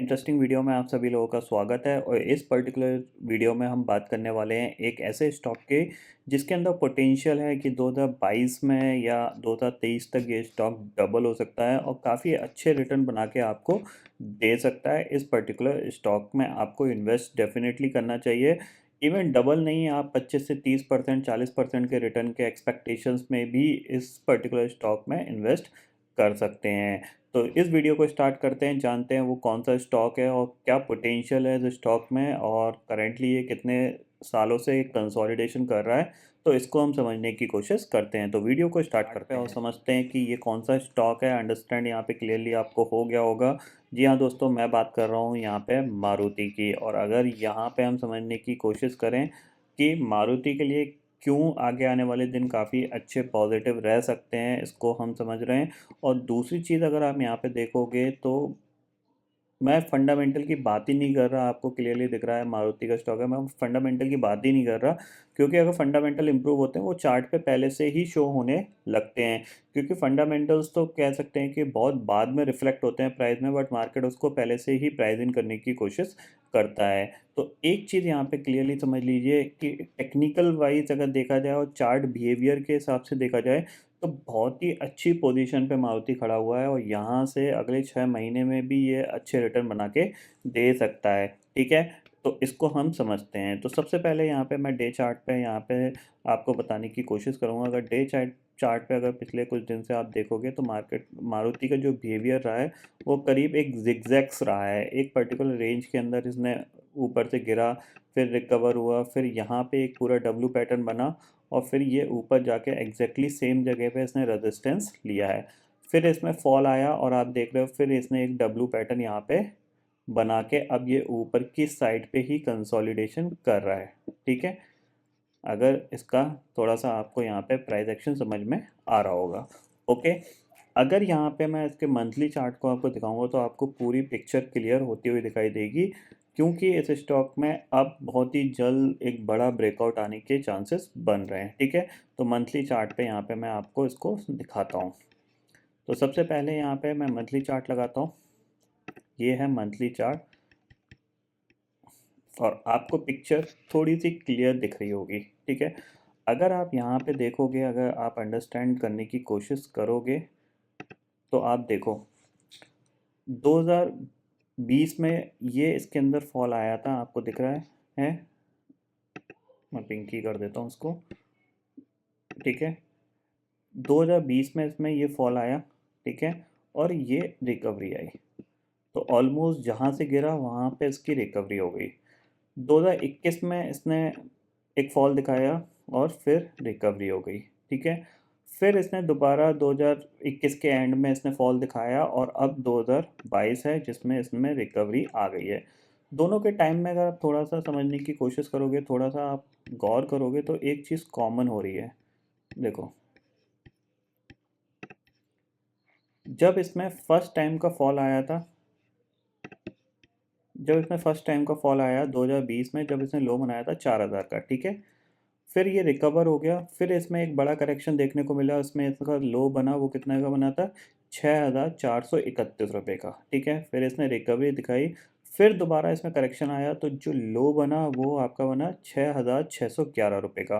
Interesting video में आप सभी लोगों का स्वागत है। और इस पर्टिकुलर वीडियो में हम बात करने वाले हैं एक ऐसे स्टॉक के जिसके अंदर पोटेंशियल है कि 2022 में या 2023 तक ये स्टॉक डबल हो सकता है और काफ़ी अच्छे रिटर्न बना के आपको दे सकता है। इस पर्टिकुलर स्टॉक में आपको इन्वेस्ट डेफिनेटली करना चाहिए। इवन डबल नहीं, आप 25 से 30% 40% के रिटर्न के एक्सपेक्टेशंस में भी इस पर्टिकुलर स्टॉक में इन्वेस्ट कर सकते हैं। तो इस वीडियो को स्टार्ट करते हैं, जानते हैं वो कौन सा स्टॉक है और क्या पोटेंशियल है इस स्टॉक में, और करेंटली ये कितने सालों से कंसोलिडेशन कर रहा है। तो इसको हम समझने की कोशिश करते हैं। तो वीडियो को स्टार्ट करते हैं और समझते हैं कि ये कौन सा स्टॉक है। अंडरस्टैंड यहाँ पे क्लियरली आपको हो गया होगा। जी हाँ दोस्तों, मैं बात कर रहा हूँ यहाँ पे मारुति की। और अगर यहाँ पे हम समझने की कोशिश करें कि मारुति के लिए क्यों आगे आने वाले दिन काफ़ी अच्छे पॉजिटिव रह सकते हैं, इसको हम समझ रहे हैं। और दूसरी चीज़ अगर आप यहाँ पे देखोगे तो मैं फंडामेंटल की बात ही नहीं कर रहा। आपको क्लियरली दिख रहा है मारुति का स्टॉक है, मैं फंडामेंटल की बात ही नहीं कर रहा। क्योंकि अगर फंडामेंटल इंप्रूव होते हैं वो चार्ट पे पहले से ही शो होने लगते हैं। क्योंकि फंडामेंटल्स तो कह सकते हैं कि बहुत बाद में रिफ्लेक्ट होते हैं प्राइस में, बट मार्केट उसको पहले से ही प्राइस इन करने की कोशिश करता है। तो एक चीज़ यहाँ पे क्लियरली समझ लीजिए कि टेक्निकल वाइज अगर देखा जाए और चार्ट बिहेवियर के हिसाब से देखा जाए तो बहुत ही अच्छी पोजीशन पे मारुति खड़ा हुआ है और यहाँ से अगले 6 महीने में भी ये अच्छे रिटर्न बना के दे सकता है। ठीक है, तो इसको हम समझते हैं। तो सबसे पहले यहाँ पे मैं डे चार्ट पे यहाँ पे आपको बताने की कोशिश करूँगा। अगर डे चार्ट चार्ट पे अगर पिछले कुछ दिन से आप देखोगे तो मार्केट मारुति का जो बिहेवियर रहा है वो करीब एक जिगजैग्स रहा है। एक पर्टिकुलर रेंज के अंदर इसने ऊपर से गिरा, फिर रिकवर हुआ, फिर यहाँ पे एक पूरा डब्लू पैटर्न बना और फिर ये ऊपर जाके एग्जैक्टली सेम जगह पे इसने रेजिस्टेंस लिया है। फिर इसमें फॉल आया और आप देख रहे हो फिर इसने एक डब्लू पैटर्न यहाँ पे बना के अब ये ऊपर की साइड पे ही कंसोलिडेशन कर रहा है। ठीक है, अगर इसका थोड़ा सा आपको यहाँ पे प्राइस एक्शन समझ में आ रहा होगा। ओके, अगर यहाँ पे मैं इसके मंथली चार्ट को आपको दिखाऊंगा तो आपको पूरी पिक्चर क्लियर होती हुई दिखाई देगी। क्योंकि इस स्टॉक में अब बहुत ही जल्द एक बड़ा ब्रेकआउट आने के चांसेस बन रहे हैं। ठीक है, तो मंथली चार्ट पे यहाँ पे मैं आपको इसको दिखाता हूँ। तो सबसे पहले यहाँ पे मैं मंथली चार्ट लगाता हूँ। ये है मंथली चार्ट और आपको पिक्चर थोड़ी सी क्लियर दिख रही होगी। ठीक है, अगर आप यहाँ पे देखोगे, अगर आप अंडरस्टैंड करने की कोशिश करोगे तो आप देखो 2020 में ये इसके अंदर फॉल आया था, आपको दिख रहा है? मैं पिंकी कर देता हूँ उसको। ठीक है, 2020 में इसमें ये फॉल आया। ठीक है, और ये रिकवरी आई। तो ऑलमोस्ट जहाँ से गिरा वहाँ पे इसकी रिकवरी हो गई। 2021 में इसने एक फॉल दिखाया और फिर रिकवरी हो गई। ठीक है, फिर इसने दोबारा 2021 के एंड में इसने फॉल दिखाया और अब 2022 है जिसमें इसमें रिकवरी आ गई है। दोनों के टाइम में अगर आप थोड़ा सा समझने की कोशिश करोगे, थोड़ा सा आप गौर करोगे तो एक चीज़ कॉमन हो रही है। देखो, जब इसमें फर्स्ट टाइम का फॉल आया था, जब इसमें फर्स्ट टाइम का फॉल आया 2020 में, जब इसने लो बनाया था 4000 का। ठीक है, फिर ये रिकवर हो गया, फिर इसमें एक बड़ा करेक्शन देखने को मिला। इसमें इसका लो बना, वो कितने का बना था? 6431 रुपये का। ठीक है, फिर इसने रिकवरी दिखाई, फिर दोबारा इसमें करेक्शन आया तो जो लो बना वो आपका बना 6611 रुपये का।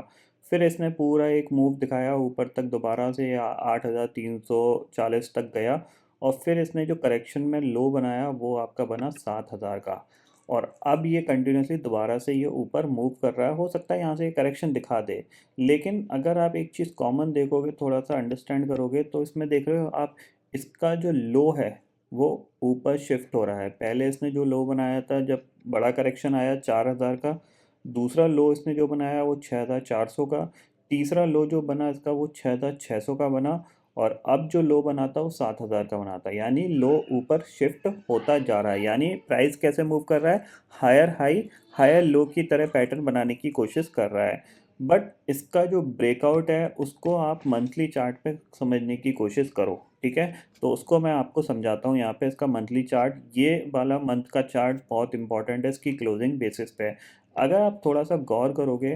फिर इसने पूरा एक मूव दिखाया ऊपर तक, दोबारा से 8340 तक गया और फिर इसने जो करेक्शन में लो बनाया वो आपका बना 7000 का। और अब ये कंटिन्यूसली दोबारा से ये ऊपर मूव कर रहा है। हो सकता है यहाँ से ये करेक्शन दिखा दे, लेकिन अगर आप एक चीज़ कॉमन देखोगे, थोड़ा सा अंडरस्टैंड करोगे तो इसमें देख रहे हो आप, इसका जो लो है वो ऊपर शिफ्ट हो रहा है। पहले इसने जो लो बनाया था जब बड़ा करेक्शन आया 4000 का, दूसरा लो इसने जो बनाया वो 6400 का, तीसरा लो जो बना इसका वो 6600 का बना, और अब जो लो बनाता वो 7000 का बनाता। यानी लो ऊपर शिफ्ट होता जा रहा है। यानी प्राइस कैसे मूव कर रहा है? हायर हाई हायर लो की तरह पैटर्न बनाने की कोशिश कर रहा है। बट इसका जो ब्रेकआउट है उसको आप मंथली चार्ट पे समझने की कोशिश करो। ठीक है, तो उसको मैं आपको समझाता हूँ। यहाँ पे इसका मंथली चार्ट, ये वाला मंथ का चार्ट बहुत इंपॉर्टेंट है इसकी क्लोजिंग बेसिस पे। अगर आप थोड़ा सा गौर करोगे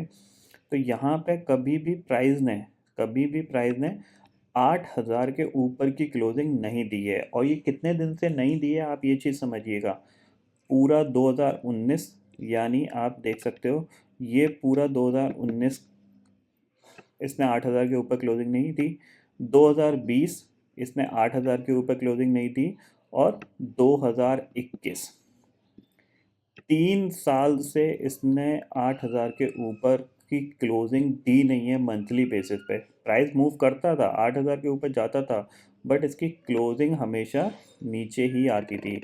तो यहाँ पे कभी भी प्राइस ने 8000 के ऊपर की क्लोजिंग नहीं दी है। और ये कितने दिन से नहीं दी है, आप ये चीज़ समझिएगा। पूरा 2019, यानी आप देख सकते हो ये पूरा 2019 इसने 8,000 के ऊपर क्लोजिंग नहीं थी। 2020 इसने 8,000 के ऊपर क्लोजिंग नहीं थी। और 2021 3 साल से इसने 8,000 के ऊपर की क्लोजिंग दी नहीं है मंथली बेसिस पे। प्राइस मूव करता था, 8,000 के ऊपर जाता था, बट इसकी क्लोजिंग हमेशा नीचे ही आती थी।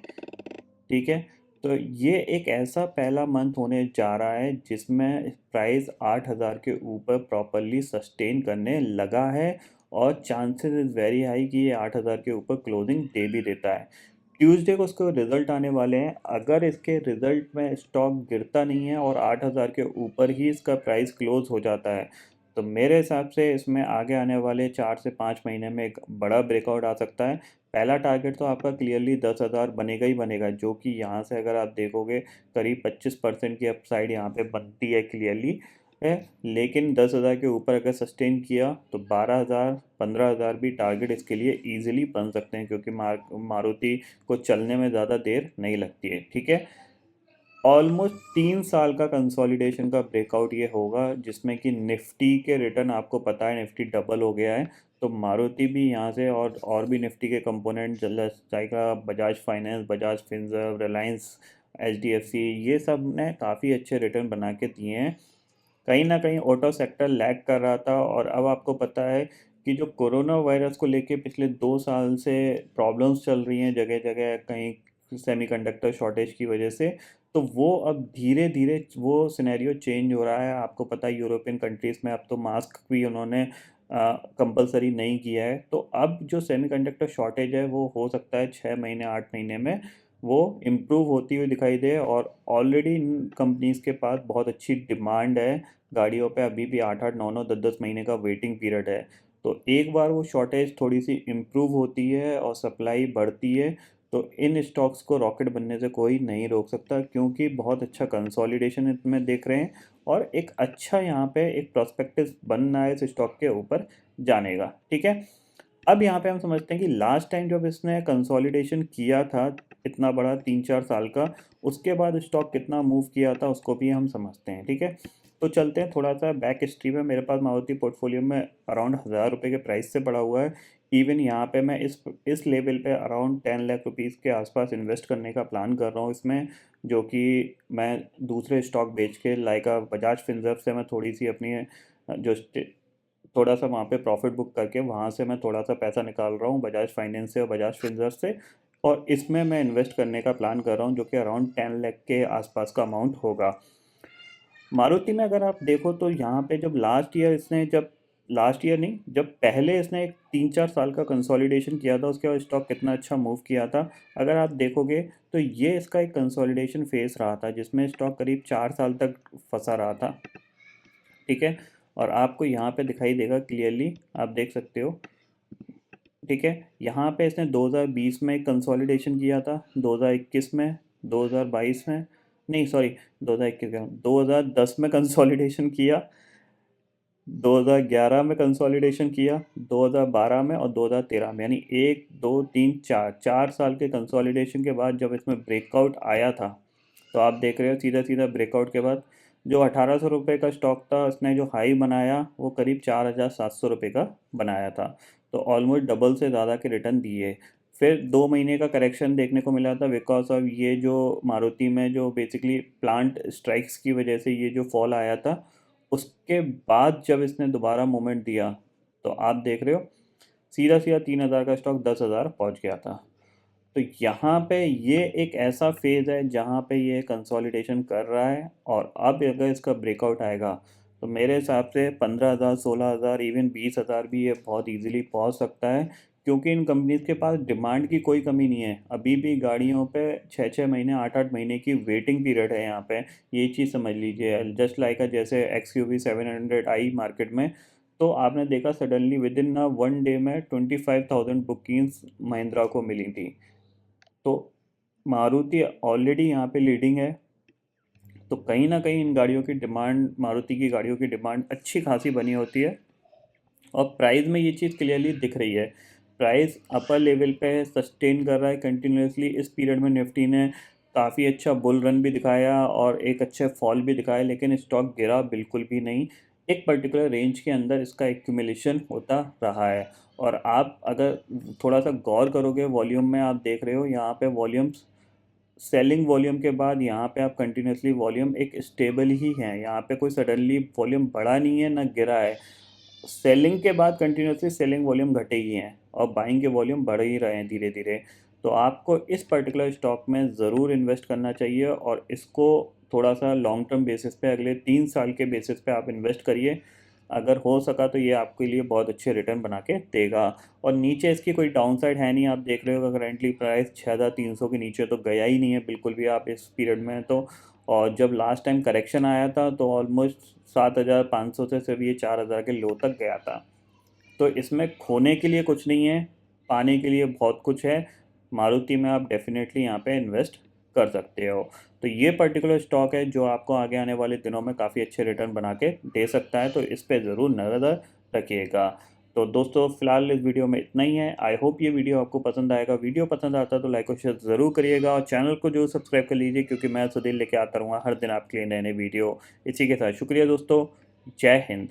ठीक है, तो ये एक ऐसा पहला मंथ होने जा रहा है जिसमें प्राइस 8,000 के ऊपर प्रॉपरली सस्टेन करने लगा है, और चांसेस इज़ वेरी हाई कि ये 8,000 के ऊपर क्लोजिंग दे भी देता है। ट्यूसडे को इसको रिजल्ट आने वाले हैं। अगर इसके रिजल्ट में स्टॉक गिरता नहीं है और 8,000 के ऊपर ही इसका प्राइस क्लोज हो जाता है, तो मेरे हिसाब से इसमें आगे आने वाले 4 से 5 महीने में एक बड़ा ब्रेकआउट आ सकता है। पहला टारगेट तो आपका क्लियरली 10,000 बनेगा ही बनेगा, जो कि यहाँ से अगर आप देखोगे करीब 25% की अपसाइड यहाँ पे बनती है क्लियरली है। लेकिन 10,000 के ऊपर अगर सस्टेन किया तो 12,000 15,000 भी टारगेट इसके लिए ईजिली बन सकते हैं, क्योंकि मारुति को चलने में ज़्यादा देर नहीं लगती है। ठीक है, ऑलमोस्ट 3 साल का कंसोलिडेशन का ब्रेकआउट ये होगा, जिसमें कि निफ्टी के रिटर्न आपको पता है निफ्टी डबल हो गया है, तो मारुति भी यहाँ से और भी निफ्टी के कंपोनेंट जाएगा। Bajaj finance, Bajaj Finserv, Reliance, HDFC, ये सब ने काफ़ी अच्छे रिटर्न बना के दिए हैं। कहीं ना कहीं ऑटो सेक्टर लैग कर रहा था, और अब आपको पता है कि जो कोरोना वायरस को लेके पिछले 2 साल से प्रॉब्लम्स चल रही हैं जगह जगह, कहीं सेमीकंडक्टर शॉर्टेज की वजह से, तो वो अब धीरे धीरे वो सिनेरियो चेंज हो रहा है। आपको पता है यूरोपियन कंट्रीज़ में अब तो मास्क भी उन्होंने कंपलसरी नहीं किया है, तो अब जो सेमीकंडक्टर शॉर्टेज है वो हो सकता है 6 महीने 8 महीने में वो इम्प्रूव होती हुई दिखाई दे। और ऑलरेडी इन कंपनीज़ के पास बहुत अच्छी डिमांड है गाड़ियों पे, अभी भी 8 8 9 9 10 10 महीने का वेटिंग पीरियड है। तो एक बार वो शॉर्टेज थोड़ी सी इम्प्रूव होती है और सप्लाई बढ़ती है, तो इन स्टॉक्स को रॉकेट बनने से कोई नहीं रोक सकता, क्योंकि बहुत अच्छा कंसोलिडेशन इसमें देख रहे हैं, और एक अच्छा यहाँ पे एक प्रोस्पेक्टिव बन रहा है इस स्टॉक के ऊपर जाने का। ठीक है, अब यहाँ पे हम समझते हैं कि लास्ट टाइम जब इसने कंसोलिडेशन किया था इतना बड़ा 3 4 साल का, उसके बाद स्टॉक कितना मूव किया था उसको भी हम समझते हैं। ठीक है, तो चलते हैं थोड़ा सा बैक हिस्ट्री में। मेरे पास मारुति पोर्टफोलियो में अराउंड 1,000 रुपये के प्राइस से पड़ा हुआ है। इवन यहाँ पे मैं इस लेवल पे अराउंड 10 लाख रुपीज़ के आसपास इन्वेस्ट करने का प्लान कर रहा हूँ इसमें, जो कि मैं दूसरे स्टॉक बेच के लाइक बजाज फिनसर्व से मैं थोड़ी सी अपनी जो थोड़ा सा वहाँ पे प्रॉफिट बुक करके वहाँ से मैं थोड़ा सा पैसा निकाल रहा हूँ बजाज फाइनेंस से और बजाज फिनसर्व से, और इसमें मैं इन्वेस्ट करने का प्लान कर रहा हूँ, जो कि अराउंड 10 लाख के आसपास का अमाउंट होगा। मारुति में अगर आप देखो तो यहाँ पे जब लास्ट ईयर नहीं, जब पहले इसने एक 3 4 साल का कंसोलिडेशन किया था, उसके बाद स्टॉक कितना अच्छा मूव किया था अगर आप देखोगे, तो ये इसका एक कंसोलिडेशन फेस रहा था जिसमें स्टॉक करीब 4 साल तक फंसा रहा था। ठीक है, और आपको यहाँ पे दिखाई देगा क्लियरली, आप देख सकते हो। ठीक है, यहाँ पे इसने 2020 में कंसोलिडेशन किया था, 2021 में, 2022 में, नहीं सॉरी 2021 का 2010 में कंसोलिडेशन किया, 2011 में कंसोलिडेशन किया, 2012 में और 2013 में, यानी 1 2 3 4 4 साल के कंसोलिडेशन के बाद जब इसमें ब्रेकआउट आया था, तो आप देख रहे हो सीधा सीधा ब्रेकआउट के बाद जो 1,800 रुपये का स्टॉक था उसने जो हाई बनाया वो करीब 4,700 रुपये का बनाया था। तो ऑलमोस्ट डबल से ज़्यादा के रिटर्न दिए। फिर 2 महीने का करेक्शन देखने को मिला था बिकॉज ऑफ ये जो मारुति में जो बेसिकली प्लांट स्ट्राइक्स की वजह से ये जो फॉल आया था, उसके बाद जब इसने दोबारा मूवमेंट दिया तो आप देख रहे हो सीधा सीधा 3,000 का स्टॉक 10,000 पहुंच गया था। तो यहाँ पे ये एक ऐसा फेज़ है जहाँ पे ये कंसोलिडेशन कर रहा है, और अब अगर इसका ब्रेकआउट आएगा तो मेरे हिसाब से 15,000 16,000 इवन 20,000 भी ये बहुत इजीली पहुँच सकता है, क्योंकि इन कंपनीज के पास डिमांड की कोई कमी नहीं है। अभी भी गाड़ियों पे 6 6 महीने 8 8 महीने की वेटिंग पीरियड है यहाँ पे, ये चीज़ समझ लीजिए। जस्ट लाइक जैसे XUV 700 आई मार्केट में, तो आपने देखा सडनली विद इन 1 डे में 25,000 बुकिंग्स महिंद्रा को मिली थी। तो मारुति ऑलरेडी यहाँ पे लीडिंग है, तो कहीं ना कहीं इन गाड़ियों की डिमांड, मारुति की गाड़ियों की डिमांड अच्छी खासी बनी होती है, और प्राइस में ये चीज़ क्लियरली दिख रही है। प्राइस अपर लेवल पे सस्टेन कर रहा है कंटिन्यूसली। इस पीरियड में निफ्टी ने काफ़ी अच्छा बुल रन भी दिखाया और एक अच्छे फॉल भी दिखाया, लेकिन स्टॉक गिरा बिल्कुल भी नहीं। एक पर्टिकुलर रेंज के अंदर इसका एक्यूमुलेशन होता रहा है। और आप अगर थोड़ा सा गौर करोगे वॉल्यूम में, आप देख रहे हो यहाँ पे वॉल्यूम्स, सेलिंग वॉल्यूम के बाद यहाँ पे आप कंटिन्यूसली वॉल्यूम एक स्टेबल ही है। यहाँ पे कोई सडनली वॉल्यूम बढ़ा नहीं है ना गिरा है। सेलिंग के बाद कंटिन्यूसली सेलिंग वॉल्यूम घटे ही हैं और बाइंग के वॉल्यूम बढ़ ही रहे हैं धीरे धीरे। तो आपको इस पर्टिकुलर स्टॉक में ज़रूर इन्वेस्ट करना चाहिए और इसको थोड़ा सा लॉन्ग टर्म बेसिस पे अगले 3 साल के बेसिस पे आप इन्वेस्ट करिए। अगर हो सका तो ये आपके लिए बहुत अच्छे रिटर्न बना के देगा। और नीचे इसकी कोई डाउनसाइड है नहीं, आप देख रहे हो करेंटली प्राइस 6,300 के नीचे तो गया ही नहीं है बिल्कुल भी आप इस पीरियड में तो। और जब लास्ट टाइम करेक्शन आया था तो ऑलमोस्ट 7,500 से सिर्फ ये 4,000 के लो तक गया था। तो इसमें खोने के लिए कुछ नहीं है, पाने के लिए बहुत कुछ है। मारुति में आप डेफिनेटली यहाँ पे इन्वेस्ट कर सकते हो। तो ये पर्टिकुलर स्टॉक है जो आपको आगे आने वाले दिनों में काफ़ी अच्छे रिटर्न बना के दे सकता है, तो इस पर ज़रूर नज़र रखिएगा। तो दोस्तों फिलहाल इस वीडियो में इतना ही है। आई होप ये वीडियो आपको पसंद आएगा। वीडियो पसंद आता तो लाइक और शेयर ज़रूर करिएगा और चैनल को जो सब्सक्राइब कर लीजिए, क्योंकि मैं सुधीर लेके आता रहूँगा हर दिन आपके लिए नए नए वीडियो। इसी के साथ शुक्रिया दोस्तों, जय हिंद।